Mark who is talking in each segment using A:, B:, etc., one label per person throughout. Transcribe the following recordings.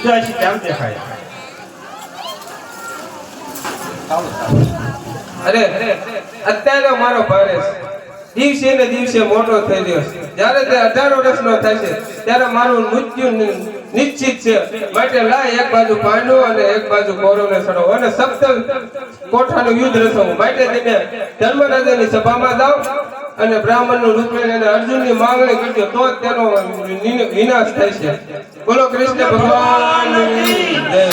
A: ઉદાસી કેમ દેખાય?
B: અરે અત્યારે મારો ભારેશ દિવસે ને દિવસે મોટો થઈ રહ્યો છે. જ્યારે તે 18 વર્ષનો થાય છે ત્યારે મારું મૃત્યુ નિશ્ચિત છે. માટે લાય એક બાજુ પાંડુ અને એક બાજુ કૌરવને સડો અને સપ્ત કોઠાનું યુદ્ધ રચો. માટે તમે ધર્મરાજાની સભામાં જાઓ અને બ્રાહ્મણનું રૂપ લઈને અને અર્જુનની માંગણી કરજો તો જ તેનો વિનાશ થાય છે. બોલો કૃષ્ણ ભગવાનની જય.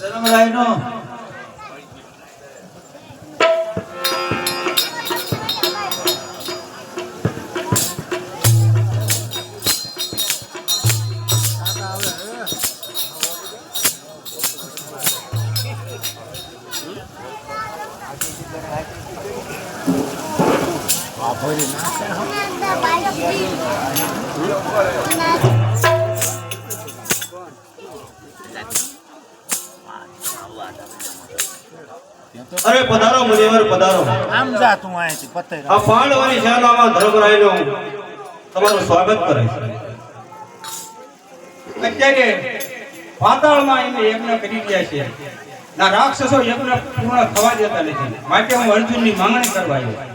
C: ધર્મરાયનો
A: અરે પધારો મુનિવર પધારો.
C: આમ જા તું અહીંથી પત્તે
A: આ પાંડવોની શાળામાં ધર્મરાયનો તમારું સ્વાગત કરે છે. અત્યારે પાતાળમાં એને યજ્ઞ કરી રહ્યા છે. ના રાક્ષસો યજ્ઞ પૂર્ણ થવા દેતા નથી. માટે હું અર્જુનની માંગણી કરવા આવ્યો.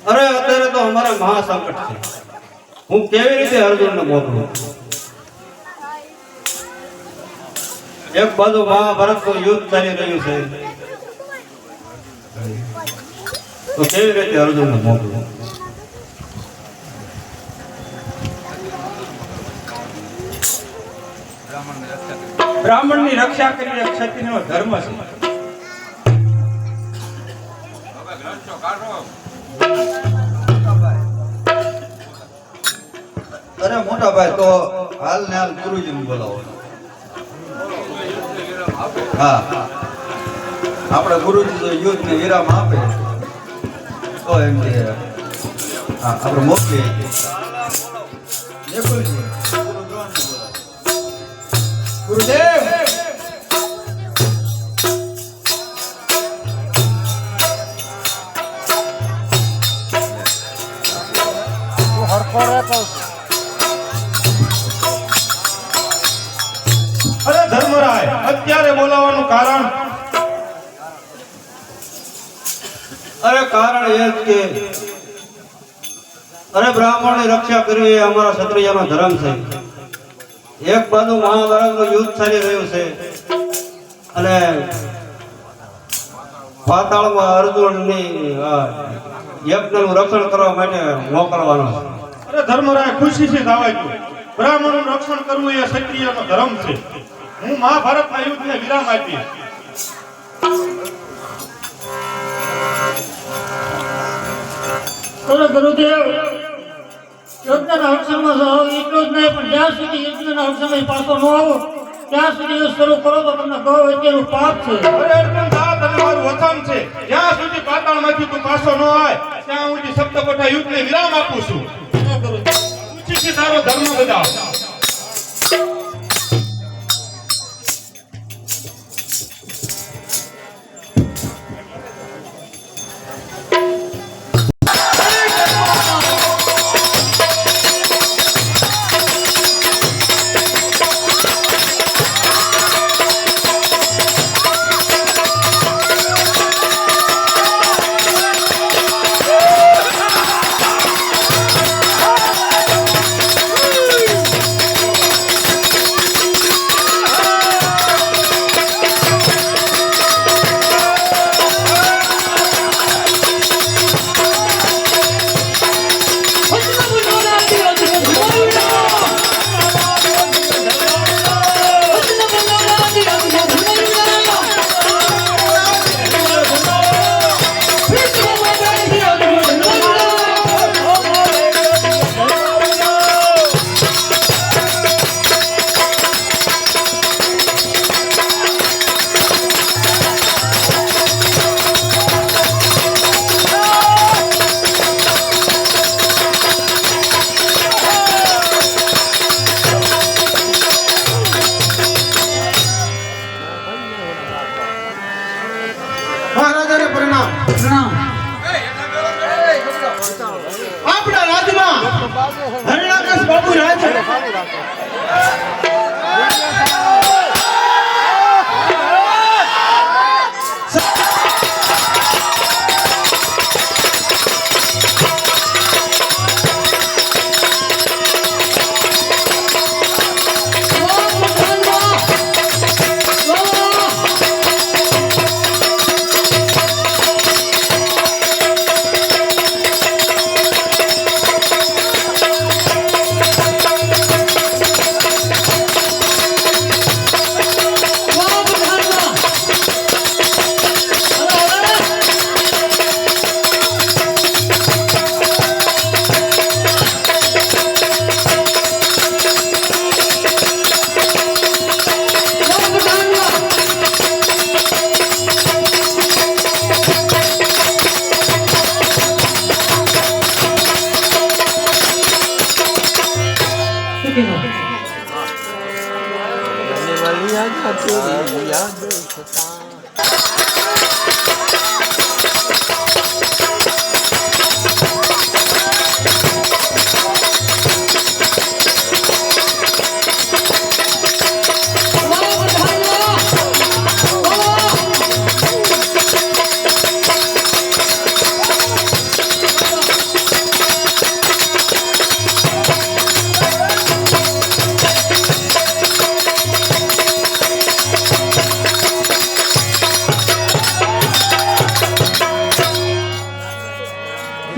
A: અરે અત્યારે તો અમારા મહાસંકટ છે. હું કેવી રીતે અર્જુનને મોકલું? એક બાજુ મહાભારતનું યુદ્ધ ચાલી રહ્યું છે, તો કેવી રીતે અર્જુનને મોકલું? બ્રાહ્મણની રક્ષા કરી ક્ષત્રિયનો ધર્મ છે.
D: અરે મોટા ભાઈ તો હાલ ને હાલ ગુરુજીને બોલાવો. હા, આપણે ગુરુજી જો યુદ્ધ ને વિરામ આપે તો એમ કે હા આપણે મોકલીએ.
B: ગુરુદેવ
C: તું હરખો રહે કહું છું.
A: અરે ધર્મરાય અત્યારે બોલાવવાનું કારણ?
D: અરે કારણ એ જ કે અરે બ્રાહ્મણની રક્ષા કરવી એ અમારા ક્ષત્રિયનો ધર્મ છે. એક બાજુ મહાભારતનું યુદ્ધ ચાલી રહ્યું છે અને પાતાળમાં અર્જુનની યજ્ઞનું રક્ષણ કરવા માટે મોકલવાનો છે.
A: અરે ધર્મરાય ખુશીથી થવા ગયો. બ્રાહ્મણનું રક્ષણ કરવું એ ક્ષત્રિયનો ધર્મ છે. હું મહાભારતના યુદ્ધને વિરામ આપી.
E: ગુરુદેવ યજ્ઞના અવસરમાં જાઓ એટલું જ નહીં, પણ જ્યાં સુધી યજ્ઞના અવસરમાં પાછો ન આવો ત્યાં સુધી એ શરૂ કરો તો તમને કહો અત્યારનું પાપ છે.
A: અરે અર્જુન દા તને મારું વચન છે, જ્યાં સુધી પાતાળમાંથી તું પાછો ન આવે ત્યાં સુધી સપ્તકોઠા યુદ્ધને વિરામ આપું છું. ખુશીથી તારો ધર્મ બજાવ.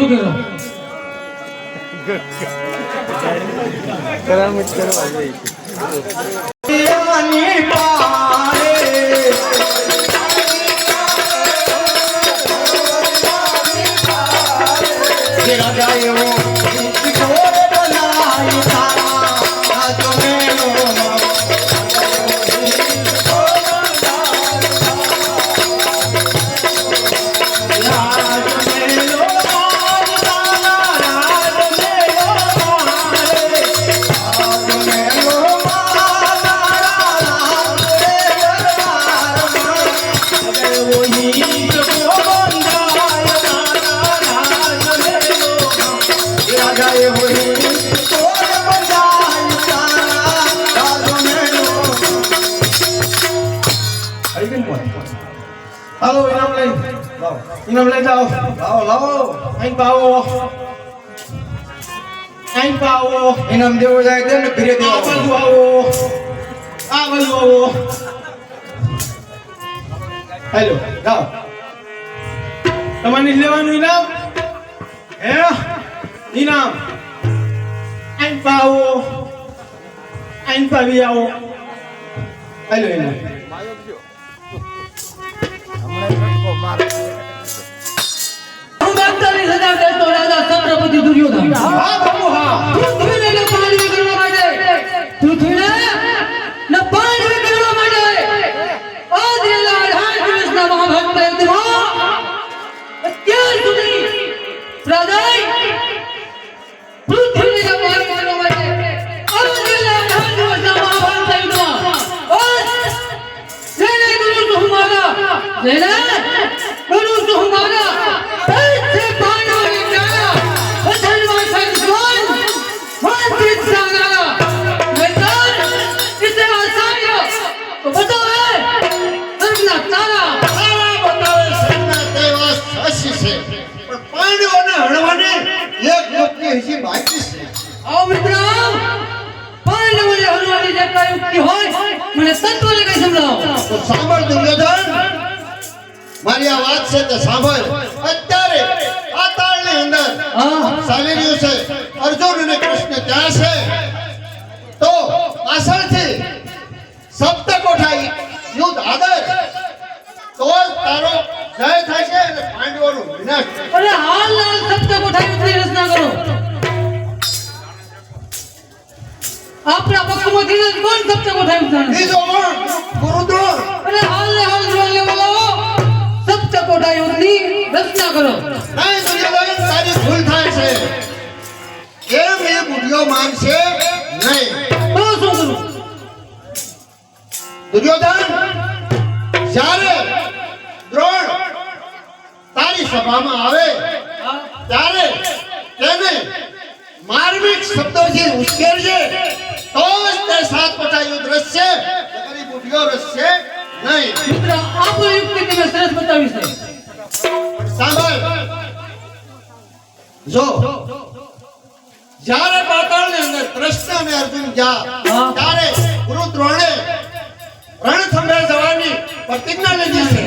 E: શું કહેલો?
B: હાલો ઇનામ લઈ
D: લાવો
B: ઇનામ લઈ જાઓ
D: લાવો લાવો
B: અહીં પાવો અહીં પાવો
D: ઇનામ દેવો જાય દે ને ફીરે
B: આ
D: દેવો
B: બાજુ આવો આ બાજુ આવો હેલો જાઓ તમારે લેવાનું ઇનામ હે ઇનામ અહીં પાવો અહીં પાવી આવો હેલો ઇનામ
E: હું 42,000 દેશનો રાજા છત્રપતિ દુર્યોધન.
B: હા બાબુ હા
E: પૃથ્વીને પાણી કરવા માટે પૃથ્વીને પાણી કરવા માટે આદિના 18 દિવસના મહાભારત યુદ્ધમાં અત્યાર સુધી રાજાએ પૃથ્વીને પાણી કરવા માટે આદિના 18 દિવસના મહાભારત યુદ્ધમાં જેને ગુરુ સુહમારા જેને ગુરુ સુહમારા પૈસે પાણી જાના વચનમાં સંસ્વાન માનસિક સાગરા મેદાન इसे आसानियों तो बताओ अपना तारा
C: તારા બતાવે સૈન્ય તેવા સાચી છે પણ પાંડવોને હણવાની એક યુક્તિ હજી બાકી છે
E: आओ मित्र पांडवों हनुमानी जगह युक्ति होय મને તત્વ લગાઈ સમજાવો
C: તો સાંભળ દુર્યોધન મારી આ વાત છે તે સાંભળ અત્યારે પાતાળની અંદર
E: હા
C: ચાલી રહ્યું છે અર્જુન અને કૃષ્ણ ત્યાં છે તો પાછળથી સપ્તકોઠા યુદ્ધ આગળ તો જ તારો જય થાય છે અને પાંડવોનો વિનાશ થાય છે.
E: અરે હાલ હાલ સપ્ત કોઠા યુદ્ધની રચના કરો આપણા પક્ષમાંથી જ કોણ સપ્ત કોઠા યુદ્ધ
C: બીજો કોણ? ગુરુદ્રોણ.
E: અરે હાલ ને હાલ દ્રોણ ને બોલાવો સપ્ત કોઠા યુદ્ધની રચના કરો
C: નહીં દુર્યોધન, તારી ભૂલ થાય છે એમ એ બુઢિયો માનશે નહીં.
E: તો શું કરું
C: દુર્યોધન, જ્યારે દ્રોણ તારી સભામાં આવે ત્યારે તેને માર્મિક શબ્દોથી ઉશ્કેરજે તો જ તે સાત કોઠા યુદ્ધ રચશે, નકરી બુઢિયો રચશે નહીં.
E: મિત્ર આપો યુક્તિ તમે સરસ બતાવી છે
C: સાંભળ, જો જ્યારે પાતાળની અંદર કૃષ્ણ અને અર્જુન ગયા
E: હા.
C: ત્યારે ગુરુ દ્રોણે રણથંભે જવાની પ્રતિજ્ઞા લીધી છે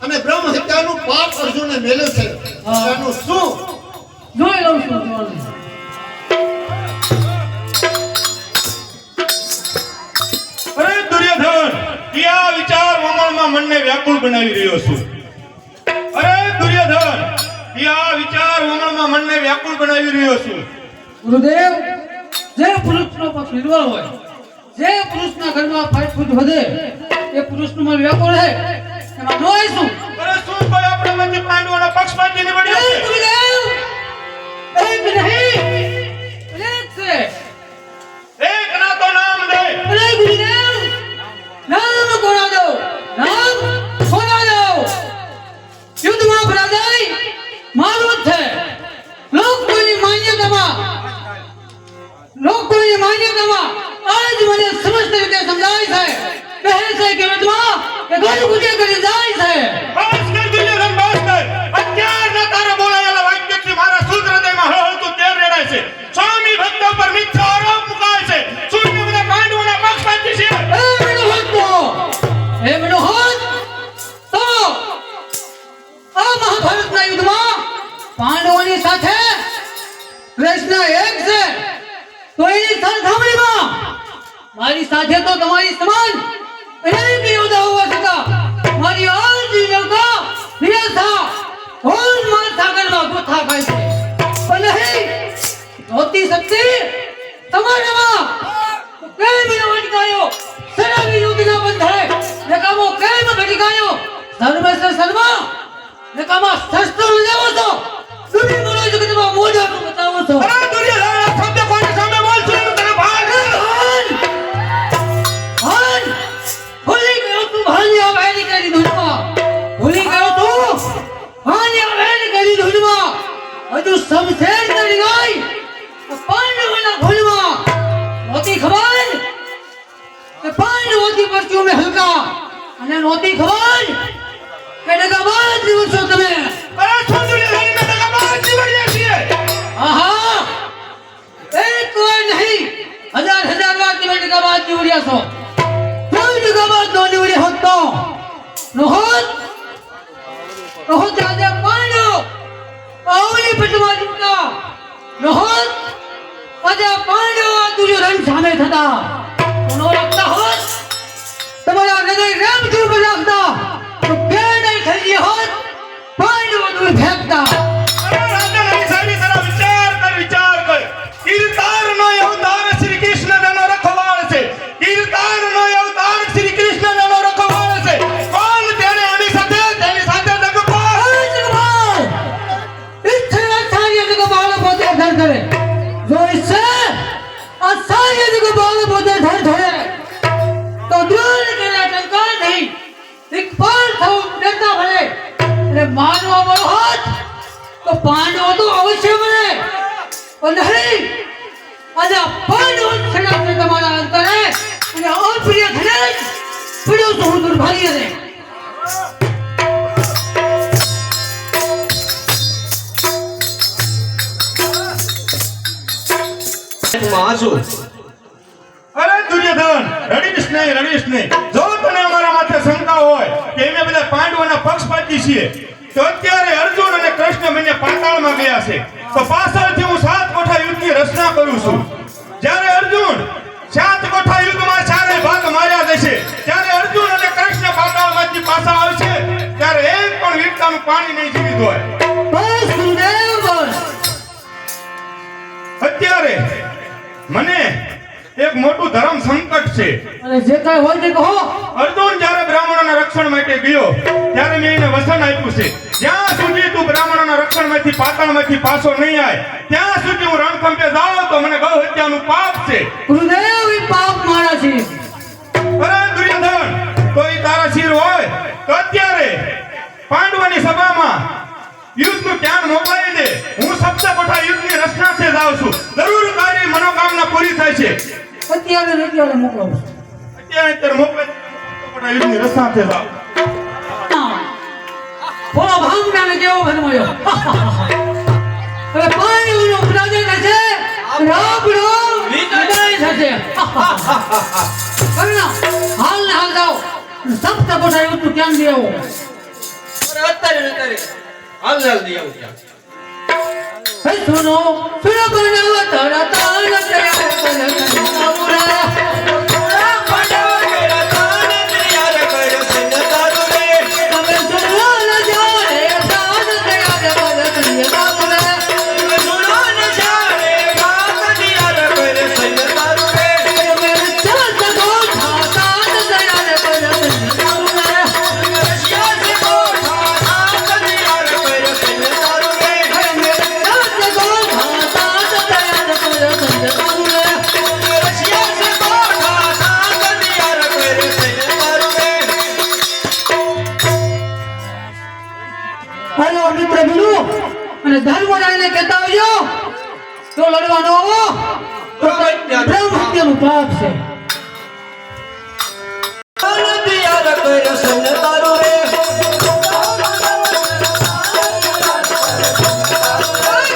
C: અને બ્રહ્મ હત્યાનું પાપ અર્જુને મેલ્યું છે.
E: હા.
C: એનું શું?
E: જોઈ લઉં છું દ્રોણને.
A: અરે દુર્યોધન, કયા વિચાર મમણમાં મનને વ્યાકુળ બનાવી રહ્યો છું? અરે દુર્યોધન, કયા વિચાર મમણમાં મનને વ્યાકુળ બનાવી રહ્યો છું?
E: ગુરુદેવ જે પુરુષનો પક્ષ નિર્બળ હોય જે પુરુષના ઘરમાં ફાટફૂટ વધે એ પુરુષનું મન વ્યાકુળ રહે એમાં નો આવીશું
A: અરે શું કોઈ આપણામાંથી પાંડવોના પક્ષમાંથી નીવડ્યો છે?
E: ગુરુદેવ એક નહીં અનેક છે
A: એક ના તો નામ દે.
E: અરે ગુરુદેવ એ ઘણી ગુજે કરી જાય છે.
A: બસ કર દુર્યોધન, બસ કર. અત્યારના તારા બોલાયેલા વાક્યથી મારા શુદ્ધ હૃદયમાં હળહળતું તેલ રેડાય છે. સ્વામી ભક્ત ઉપર મિથ્યા આરોપ મુકાય છે. સૂર્ય બધા પાંડવોના પક્ષપાતી છે.
E: એ મનોહર તો આ મહાભારતના યુદ્ધમાં પાંડવોની સાથે કૃષ્ણ એક છે, તો એની સરખામણીમાં મારી સાથે તો તમારી સમાન અનેક યોદ્ધા હોવા છતાં મારી આજી યોદ્ધા નિરાશા હોલ માર સાગરમાં ગોથા ખાય છે. પણ નહીં નહોતી શક્તિ તમારામાં તો કેમ એનો અટકાયો? સરાવી યુદ્ધના બંધાય નકામો કેમ ભટકાયો? સર્વસ્વ સર્વા નકામા શસ્ત્રો લેવો છો, દુનિયા બોલો જગતમાં મોઢાનું બતાવો છો.
A: અરે દુર્યોધન, આ શબ્દ કોની સામે બોલશો એનું તને ભાન છે?
E: ભૂલી ગયો તું ભાલિયા વહેલી કરી ધૂનમાં, ભૂલી ગયો તું ભાલિયા વહેલી કરી ધૂનમાં. હજુ સમશેર કરી ગઈ પાંડવોના ભૂલમાં. નહોતી ખબર કે પાંડવોથી પરચું મેં હલકા, અને નહોતી ખબર કે ડગાબાજ દિવસો તમે.
A: અરે શું દુર્યોધન, મેં ડગાબાજ નીવડ્યા છીએ.
E: આહા, એક કોઈ નહીં, હજાર હજાર વાર તમે ડગાબાજ નીવડ્યા છો. કોઈ ડગાબાજ નો નીવડ્યા હોત તો નહોત રાજા પાંડવ આવલી પટમાં જીવતા, નહોત રાજા પાંડવ દુર્યોધન સામે થતા. નો રાખતા હોત, તમારા હૃદય રામજી ઉપર રાખતા તો ક્યાં નહીં થઈ ગયા હોત, પાંડવો દૂર ફેંકતા.
A: અરે રાજા હરિસાની જરા વિચાર કર. કીર્તારનો અવતાર શ્રી કૃષ્ણનો રખવાળ છે. કીર્તારનો અવતાર શ્રી કૃષ્ણનો રખવાળ છે. કોણ તેને એની સાથે દગપાળ?
E: ઇચ્છે આચાર્ય જગપાલ પોતે ધર ધરે, જો ઇચ્છે આચાર્ય જગપાલ પોતે ધર ધરે તો દ્રોણ કર્યા ટંકાર નહીં, દિગ્પાલ થવું ડરતા ભલે. અને માનવા વાળો હાથ તો પાંડવો તો અવશ્ય મળે, પણ નહીં આજે પાંડવો છેડા છે તમારા અંતરે, અને અપ્રિય થઈને જ પીડ્યો તો હું દુર્ભાગ્ય ને.
A: અરે દુર્યોધન, રડીશ નહીં. જો તને અમારા માથે શંકા હોય કે અમે બધા પાંડવોના પક્ષપાતી છીએ, તો અત્યારે અર્જુન અને કૃષ્ણ બંને પાતાળમાં ગયા છે. તો પાછળથી હું 7 કોઠા યુદ્ધની રચના કરું છું. જ્યારે અર્જુન 7 કોઠા યુદ્ધમાં 4 ભાગ માર્યા જશે, ત્યારે અર્જુન અને કૃષ્ણ પાતાળમાંથી પાછા આવશે, ત્યારે એક પણ વીરતાનું પાણી નહીં જીવિત હોય.
E: બસ ગુરુદેવ બસ.
A: અત્યારે મને એક મોટું ધર્મ સંકટ છે.
E: અને જે કાંઈ હોય તે કહો.
A: અર્જુન જ્યારે બ્રાહ્મણોના રક્ષણ માટે ગયો ત્યારે મેં એને વચન આપ્યું છે, જ્યાં સુધી તું બ્રાહ્મણોના રક્ષણમાંથી પાતાળમાંથી પાછો નહીં આવે ત્યાં સુધી હું રણખંભે જાઉં તો મને ગૌ હત્યાનું પાપ છે.
E: ગુરુદેવ એ પાપ મારા છે.
A: અરે દુર્યોધન, તો ઈ તારા શિર હોય તો અત્યારે પાંડવોની સભામાં યુદ્ધનું ધ્યાન મોકલાવી દે. હું સપ્તકોઠા યુદ્ધની રચનાથી જાઉં છું. જરૂર તારી મનોકામના પૂરી થાય છે.
E: અત્યારે મોકલો.
A: અત્યારે મોકલાવી સપ્તકોઠા યુદ્ધની રચનાથી જાઉં.
E: બોલો ભાંગડાને કેવો ભરમાયો. હવે પાણીનો પ્રાજય થશે, રાબડો વિદાય થશે. કરુણા, હાલ ને હાલ જાઓ, સપ્તકોઠા યુદ્ધનું ધ્યાન દેવો.
B: અત્યારે હાલ દઈ આવું ત્યાં.
E: હે સુનો બનાવ તારા તાણ તૈયાર કર કરુણા. તમે સુનો ન જાણે તાણ તૈયાર કર કરુણા. તમે ચાલ ગો તાણ તૈયાર કર કરુણા. હાલો મિત્ર બનો અને ધર્મરાયને કહેતા આવજો તો લડવાનો આવો તો બ્રહ્મ હત્યાનું પાપ છે.
B: તૈયાર
D: સૈન્ય તારું રે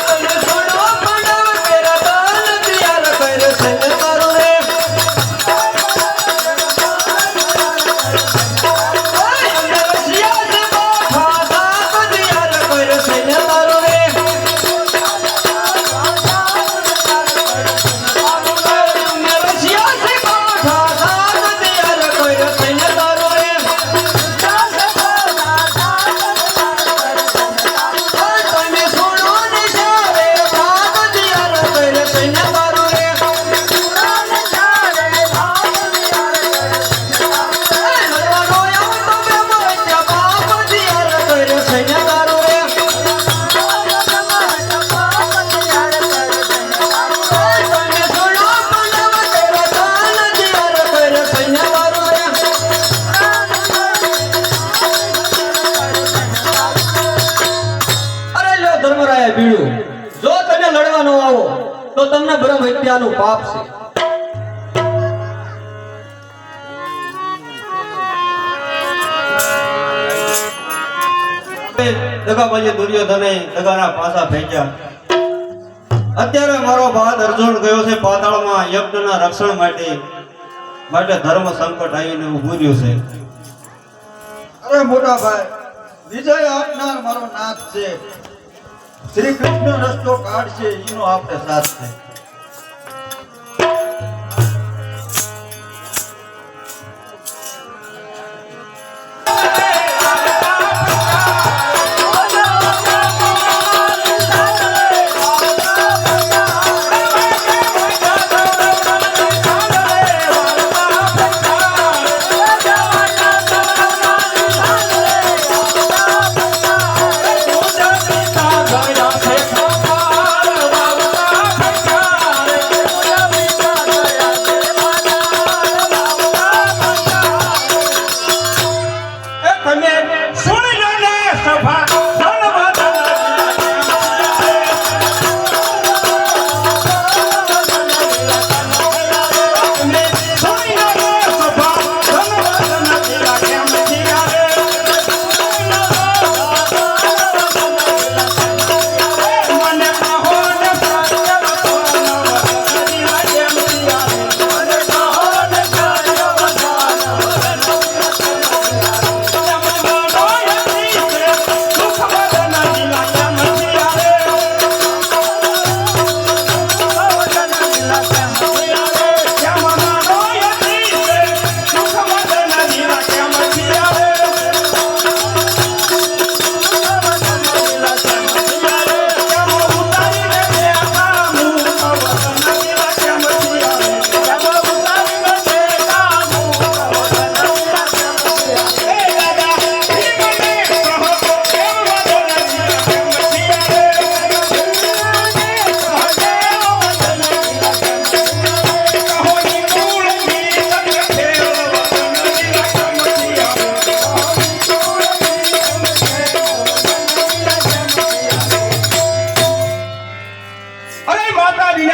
D: તમે છોડો પાંડવ તેરા દાન દિયા રે કરે સૈન્ય તારું રે તમને રશિયા સે બાઠા દાન દિયા રે કરે સૈન્ય તારું રે તમને રશિયા સે બાઠા દાન દિયા રે કરે સૈન્ય તારું રે તમે છોડો નિશારે ભાગ દિયા રે કરે સૈન્ય તારું રે લડવાનો એવું તમે મોચ્યા બાપ દિયા રે કરે સૈન્ય તારું રે તમે છોડો પાંડવ તેરા દાન દિયા રે કરે સૈન્ય તારું રે અરે લ્યો ધર્મરાય બીડું જો તમે લડવાનો આવો તો તમને બ્રહ્મ હત્યાનું પાપ છે દગાબાજી દુર્યોધને દગાના પાસા ફેંક્યા અત્યારે મારો ભાત અર્જુન ગયો છે પાતાળમાં યજ્ઞના રક્ષણ માટે ધર્મ સંકટ આવીને ઊભું રહ્યું છે
F: અરે મોટા ભાઈ વિજય આપનાર મારો નાથ છે શ્રી કૃષ્ણ રસ્તો કાઢશે એનો આપણે સાથ છે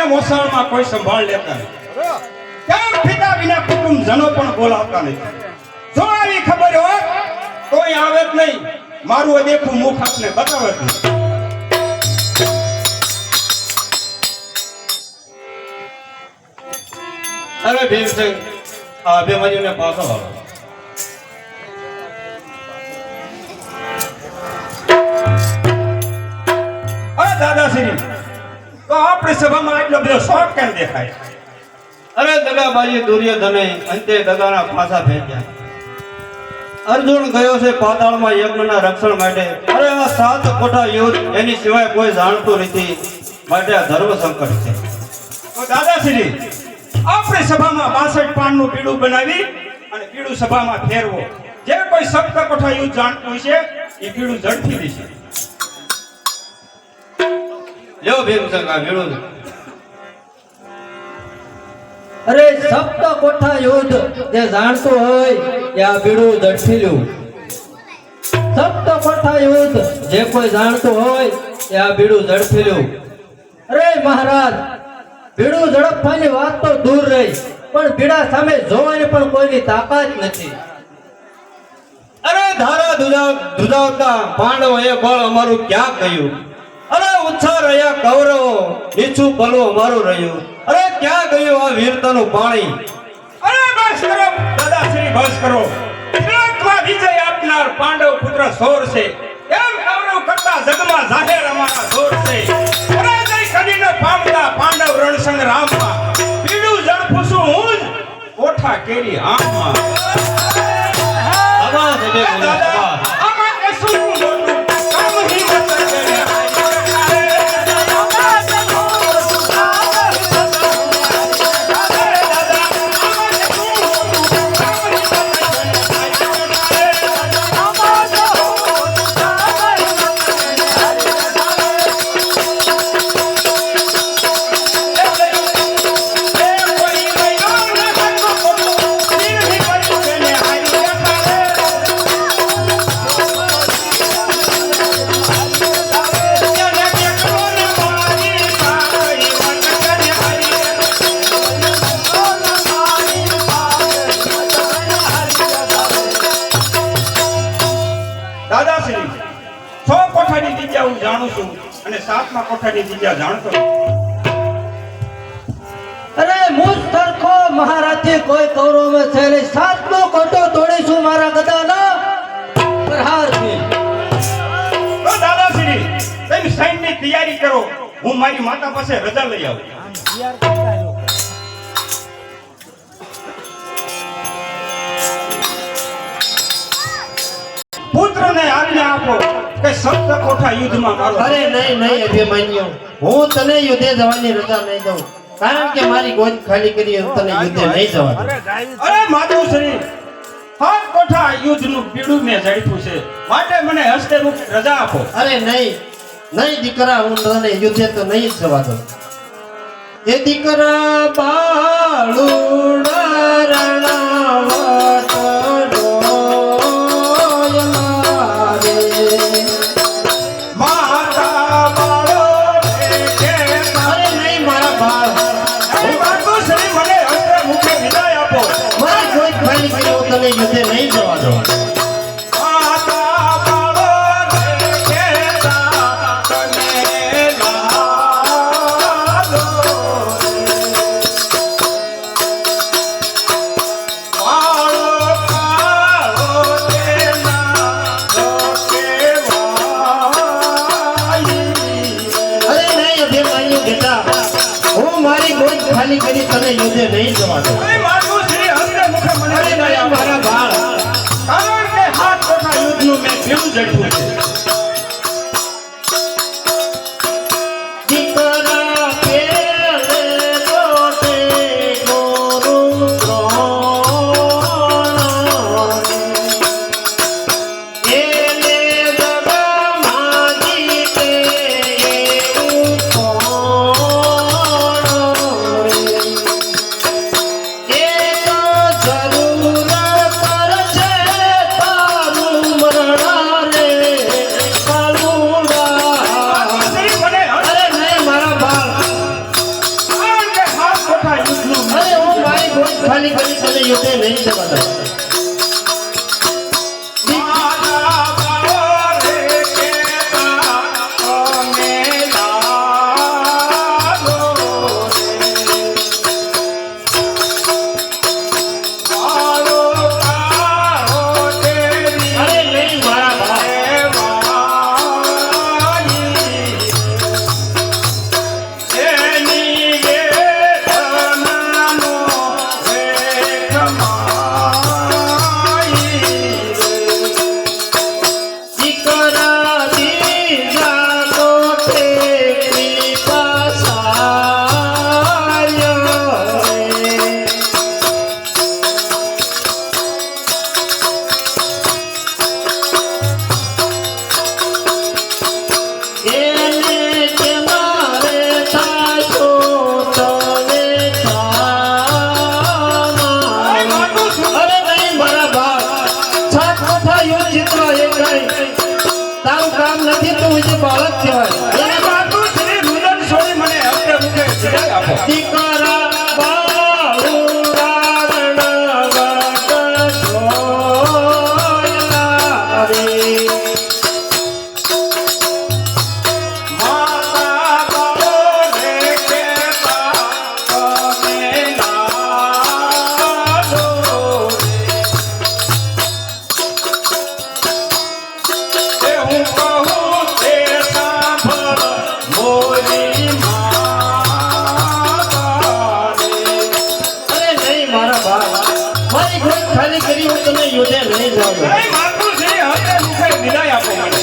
A: મોસાળમાં કોઈ સંભાળ લેતા નથી કેમ પિતા વિના કુટુંબ જનો પણ બોલાવતા નથી જો આવી ખબર હોય કોઈ આવે જ નહીં મારું દેખું મુખ આપને બતાવે જ નહીં
D: અરે ભીમસિંહ આ અભિમન્યુને પાછો વાળો
A: અરે દાદાશ્રી તો આપણી સભામાં આટલો બધો શોખ કેમ દેખાય
D: અરે દગાબાજી દુર્યોધને અંતે દગાના પાસા ફેંક્યા અર્જુન ગયો છે પાતાળમાં યજ્ઞના રક્ષણ માટે અરે આ 7 કોઠા યુદ્ધ એની સિવાય કોઈ જાણતું નથી માટે આ ધર્મ સંકટ છે
A: તો દાદાશ્રી આપણી સભામાં 62 પાનનું પીડું બનાવી અને પીડું સભામાં ફેરવો જે કોઈ 7 કોઠા યુદ્ધ જાણતું હશે એ પીડું ઝડપી દેશે
D: લ્યો ભીમસિંહ આ ભીડું
B: અરે સપ્ત કોઠા યુદ્ધ જે જાણતું હોય એ આ બીડું ઝડપી લ્યું સપ્ત કોઠા યુદ્ધ જે કોઈ જાણતું હોય એ આ બીડું ઝડપી લ્યું અરે મહારાજ બીડું ઝડપવાની વાત તો દૂર રહી પણ બીડા સામે જોવાની પણ કોઈની તાકાત નથી
D: અરે ધારા ધુજાવતા પાંડવોએ બળ અમારું ક્યાં કહ્યું? અરે ઉત્સાહ રહ્યા કૌરવો, નીચું પલવું અમારું રહ્યું. અરે ક્યાં ગયું આ વીરતાનું પાણી?
G: અરે બસ કરો દાદાશ્રી, બસ કરો. તિલકમાં વિજય આપનાર પાંડવ પુત્ર સોર છે, એમ કૌરવ કરતા જગમાં જાહેર અમારા જોર છે. પરાજય કદીને પામતા પાંડવ રણસંગ રામમાં, પીડું જળફૂસું હું જ કોઠા કેરી આમમાં.
D: આભાર છે બે ગુરુ,
G: દાદા,
D: આભાર.
G: આમાં કશું મોટું કામ હિંમત કરે. દાદાશ્રી, 6 કોઠાની દિશા હું જાણું છું અને 7મા કોઠાની દિશા જાણતો નથી.
E: અરે મુજ સરખો મહારાજથી કોઈ કૌરવમાં થયેલી 7મો કોટો તોડીશું મારા ગદાના પ્રહારથી.
G: તો દાદાશ્રી, તમે સૈન્યની તૈયારી કરો, હું મારી માતા પાસે રજા લઈ આવું. પુત્રને આજ્ઞા આપો કે સપ્ત કોઠા યુદ્ધમાં મારો.
H: અરે નહીં નહીં અભિમન્યુ, હું તને યુદ્ધે જવાની રજા નહીં દઉં, કારણ કે મારી ગોદ ખાલી કરી હું તને યુદ્ધે નહીં જવા દઉં.
G: અરે માતુશ્રી, 7 કોઠા યુદ્ધનું પીડું મેં ઝડપ્યું છે, માટે મને હસ્તે રૂપ રજા આપો.
H: અરે નહીં નહીં દીકરા, હું તને યુદ્ધે તો નહીં જ જવા દઉં. એ દીકરા બાળુડા રણાવટ ડોયલા રે.
G: માતા બાળો રે કેતા.
H: અરે નહીં મારા બાળ,
G: અરે માતુશ્રી, મને હસ્તે મુખે વિદાય આપો.
H: મારી ગોદ ખાલી કરી હું તને યુદ્ધે નહીં જવા દઉં.
G: માતા બાળો રે કેતા, તને લાલો બાળો કાળો તેના લોકેવાઈ.
H: અરે નહીં અભિમન્યુ બેટા, હું મારી ગોદ ખાલી કરી તને યુદ્ધે નહીં જવા દઉં.
G: અરે માતુશ્રી, હસ્તે મુખે મને
H: અરે
G: વિદાય
H: નહીં
G: આપો.
H: મારા બાળ,
G: કારણ કે 7 કોઠા યુદ્ધનું મેં પીડું ઝડપ્યું છે.
H: દીકરા પેલે લોટે ગોરુ દ્રોણ. એને જગમાં જીતે એવું કોણ? એ તો જરૂર કરશે તારું મરણા રે કાળુડા.
G: માતુશ્રી, મને હસ્તે
H: અરે નહીં મારા બાળ,
G: કારણ કે 7 કોઠા યુદ્ધનું
H: અરે હું મારી ગોદ ખાલી કરી તને યુદ્ધે નહીં જવા દઉં.
G: માતા બાળો રે કેતા, તને લાલો બાળો કાળો તેરી
H: અરે નહીં મારા બાળ, દીકરા દીજા લોટે કૃપા સાર્યો રે. એને કે મારે થાશો તને ચાના. અરે નહીં મારા બાપ, 7 કોઠા યુદ્ધ જીતવા એ કઈ તારું કામ નથી, તું હજી બાળક કહેવાય.
G: એને માતુશ્રી રુદન છોડી મને હસ્તે મુખે વિદાય આપો.
H: દીકરા બાળુડા રણવટ ડોયલા કરી હું તને યુદ્ધે નહીં જાઉં
G: અરે માતુશ્રી હસ્તે મુખે વિદાય આપો મને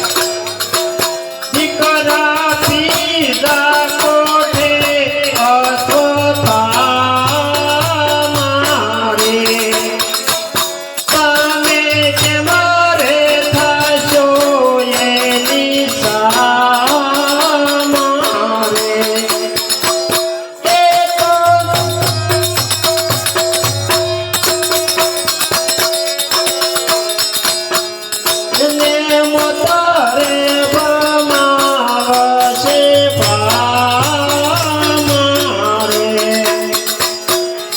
H: દીકરા પીતા કોઠે અશ્વત્થામા રે તમે કે મારે થશો એની સામા રે એ તો ને મોતારે ભમાવશે ભામારે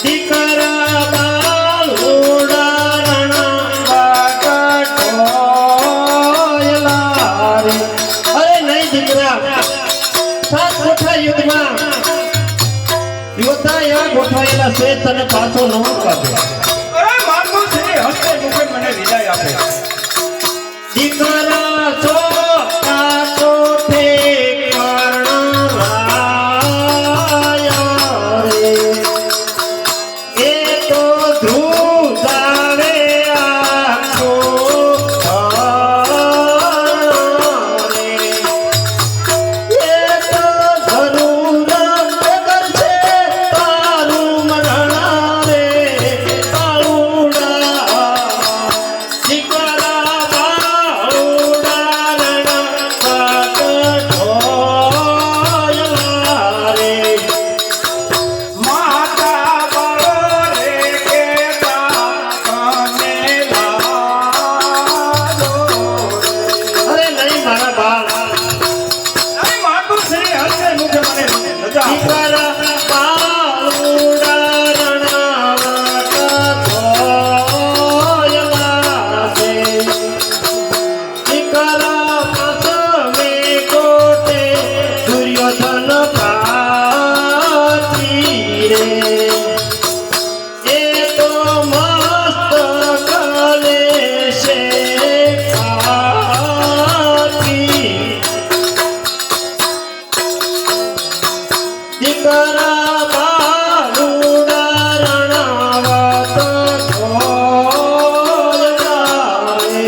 H: દીકરા બાલુડા રણવા રે અરે નહીં દીકરા સાત કોઠા યુદ્ધમાં યોદ્ધા એવા ગોઠવાયેલા છે તને પાછો ન કાઢે
G: અરે માતુશ્રી હસ્તે મુખે મને વિદાય આપો
H: દીકરા ચોટા કોઠે કર્ણરાયા રે એ તો ધ્રુજાવે આખો રે એ તો ધરુર કરશે તારું મરણા રે બાળુડા દીકરા બાળુડા રણવા કઠોળલા રે
G: માતા બળો રે કેતા તમે લાજો
H: અરે નહીં મારા બાળ
G: અરે માતુશ્રી હસ્તે મુખે મને રજા આપો
H: દીકરા બાળુડા રણવા કઠોળલા છે દીકરા પાછવે કોટે દુર્યોધન પ્રાચી રે એ તો મસ્ત કલે છે કાપી દીકરા બાલુડા રણાવા કઠોળલા રે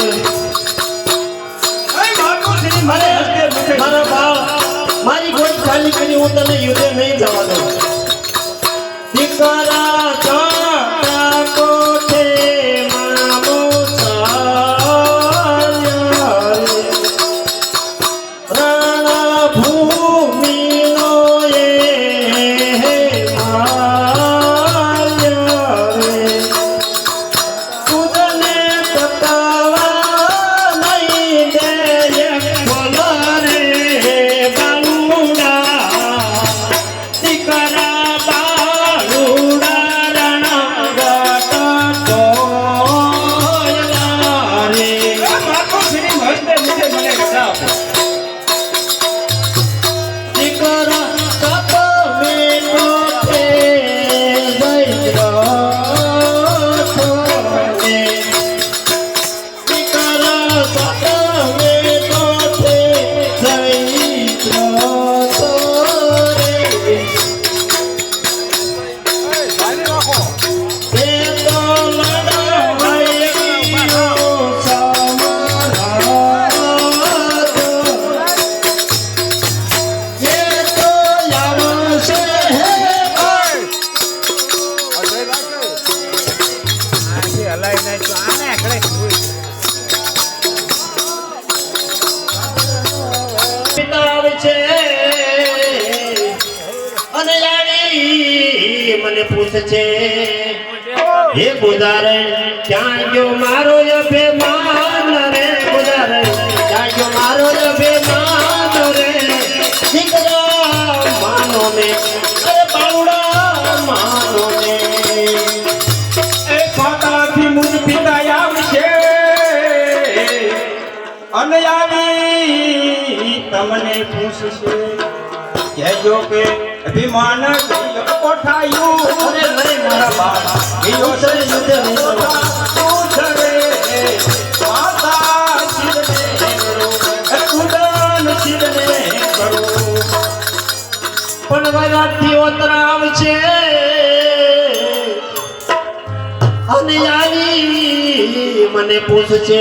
G: અરે માતુશ્રી મને હસ્તે મુખે
H: મારા બાળ મારી ગોદ ખાલી કરી હું તને યુદ્ધે નહીં જવા દઉં દીકરા ચોટા કોઠે મામો સાર્યા રે રણભૂમિનો એ માર્યા રે ખુદને પતાવા નહીં દે એક બોલા રે બાલુડા દીકરા બાલુડા રણવા કઠોળલા રે
G: માતુશ્રી હસ્તે મુખે મને રજા આપો
H: દીકરા સાતમે કોઠે જયદ્રથને દીકરા સાતમે કોઠે જયદ્રથ રે એ તો લડાવાયો સમરાત એ તો આવશે હે પિતા છે અને આવી મને પૂછે છે હે ગુજારે ક્યાં ગયો મારો અભિમાન રે ગુજારે ક્યાં ગયો મારો અભિમાન રે દીકરા માનો ને અરે બાળુડા માનો ને
G: એ પાતાથી મુજ પિતા આવશે અને આવી તમને પૂછશે કહેજો કે અભિમાન કોઠાયું
H: અરે નહીં મારા બાપ
G: ગયો છે
H: યુદ્ધ નહીં કરવા.
G: પૂછરે માતા શિરને કરો ઉડાન શિરને કરો
H: પણ વરાથી ઓતરાવ છે અને આવી મને પૂછશે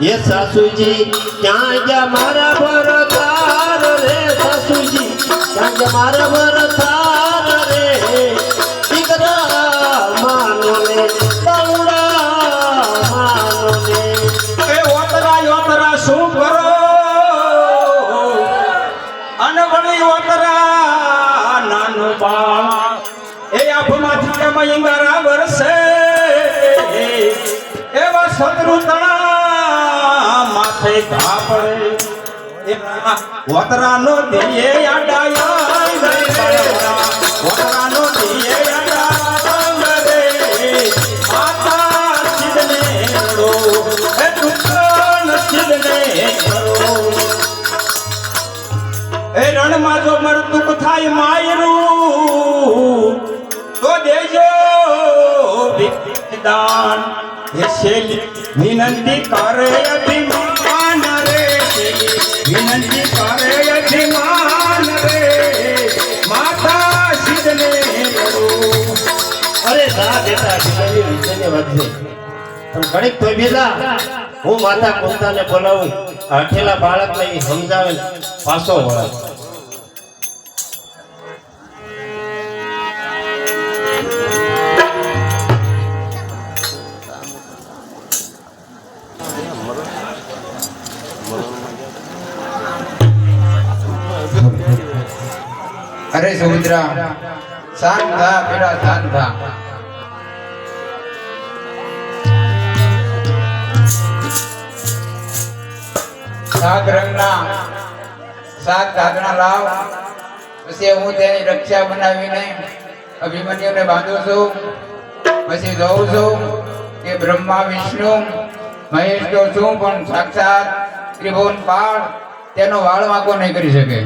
H: એ સાસુજી ક્યાં ગયા મારા વરદાર રે સાસુજી ક્યાં ગયા મારા વરદાર રે દીકરા માનો ને બાવડા માનો ને
G: એ ઓતરા શું કરો અનવળી ઓતરા નાનું બાળ એ આંખમાંથી કેમાં ઈંગારા વરસે એવા શત્રુ તણા માથે ઘા પડે ઓતરાનો દિયે આડાયા ઓતરાનો દિયે આડાયા રે માતા સિદ્ધને રો એ દુકાન સિદ્ધને કરો એ રણમાં જો મરતુક થાય માયરું તો દેજો દાન હે શેલી વિનંતી કરે અભિમાન રે શેલી વિનંતી કરે અભિમાન રે માતા સિદ્ધને કરો
H: અરે ના બેટા દીકરી વિજયને વધશે પણ ઘડીક તો બેટા હું માતા કુંતાને બોલાવું હઠેલા બાળકને ઈ સમજાવે ને પાછો વળે
I: અરે સુભદ્રા શાંત થા બેટા શાંત થા સાત રંગના સાત ધાગણા લાવ પછી હું તેની રક્ષા બનાવીને અભિમન્યુને બાંધું છું પછી જોઉં છું કે બ્રહ્મા વિષ્ણુ મહેશ તો છું પણ સાક્ષાત ત્રિભુવન પાળ તેનો વાળ વાંકો નહીં કરી શકે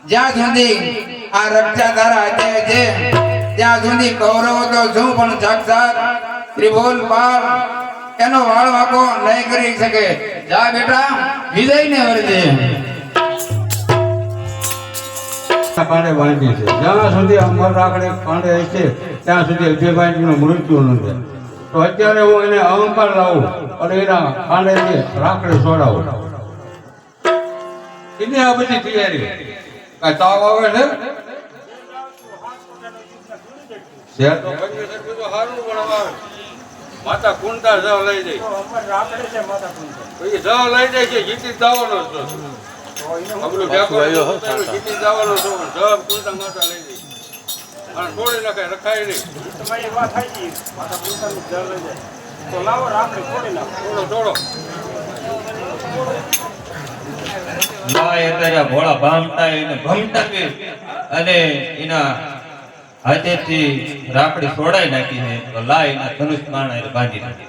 I: જ્યાં સુધી આ રક્ષા તારા હાથે છે ત્યાં સુધી કૌરવો તો શું પણ સાક્ષાત ત્રિભુવન પાર એનો વાળ વાંકો નહીં કરી શકે. જા બેટા વિજયને વરજે.
D: પાંડે બાંધી છે. જ્યાં સુધી અમર રાખડે પાંડે છે ત્યાં સુધી અજયભાઈનું મૃત્યુ નથી. તો અત્યારે હું એને અહંકાર લાવું અને એના પાંડેને રાખડે છોડાવું. એની આ બધી તૈયારી. કાંઈ તાવ આવે છે? શેર તો બંને સરખું તો સારું પણ આવે. માતા કુંડા જ લઈ જાય. પછી જ લઈ જાય છે જીતી જવાનો જ નથી. આપણું જીતી જવાનો છો પણ જ કુંડા માતા લઈ જાય. અને છોડી નાખે રખાય નહીં. થોડો
J: ભોળા ભામતા એને ભમટાવી અને એના હાથેથી રાખડી છોડાઈ નાખી છે. તો લા એના ધનુષ બાણ બાંધી નાખી.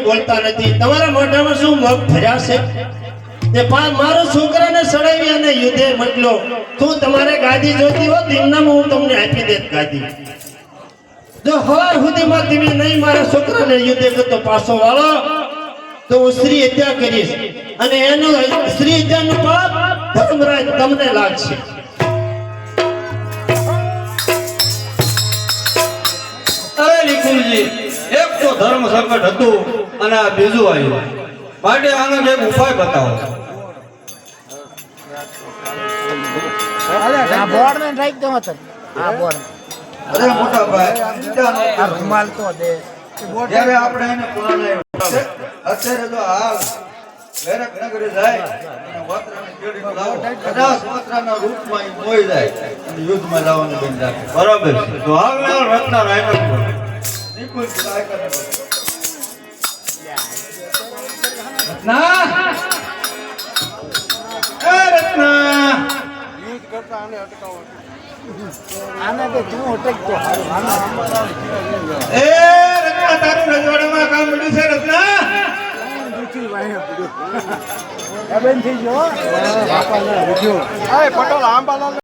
H: બોલતા નથી. તમારા મોઢામાં શું મગ ભર્યા છે? તે મારો છોકરાને સડાવી અને યુદ્ધે મોકલો. શું તમારે ગાદી જોતી હોત એમનામાં હું તમને આપી દેત ગાદી. જો હવાર સુધીમાં તમે નહીં મારા છોકરાને યુદ્ધે કરતો પાછો વાળો તો હું સ્ત્રી હત્યા કરીશ અને એનું સ્ત્રી હત્યાનું પાપ ધર્મરાજ તમને લાગશે.
D: અરે નિકુલજી, એક તો ધર્મ સંકટ હતું અને આ બીજું આવ્યું. માટે આનો એક ઉપાય બતાવો.
F: અરે મોટા ભાઈ ચિંતા ન કરો. જ્યારે આપણે એને પુરાણાય અત્યારે તો હાલ વેરક નગરે જાય અને વાત્રાને કેળીને લાવો કદાચ વાત્રાના રૂપમાં ઈ મોઈ જાય અને યુદ્ધમાં લાવવાનું બંધ રાખે.
D: બરાબર છે તો હાલ ને હાલ રત્ના રાયનો
F: નિકુંજ રાયકા ને બધું.
B: ના એ રત્ના
D: એ રત્ના તારું રજવાડામાં કામ મળ્યું છે રત્ના
H: પટેલ આંબાલાલ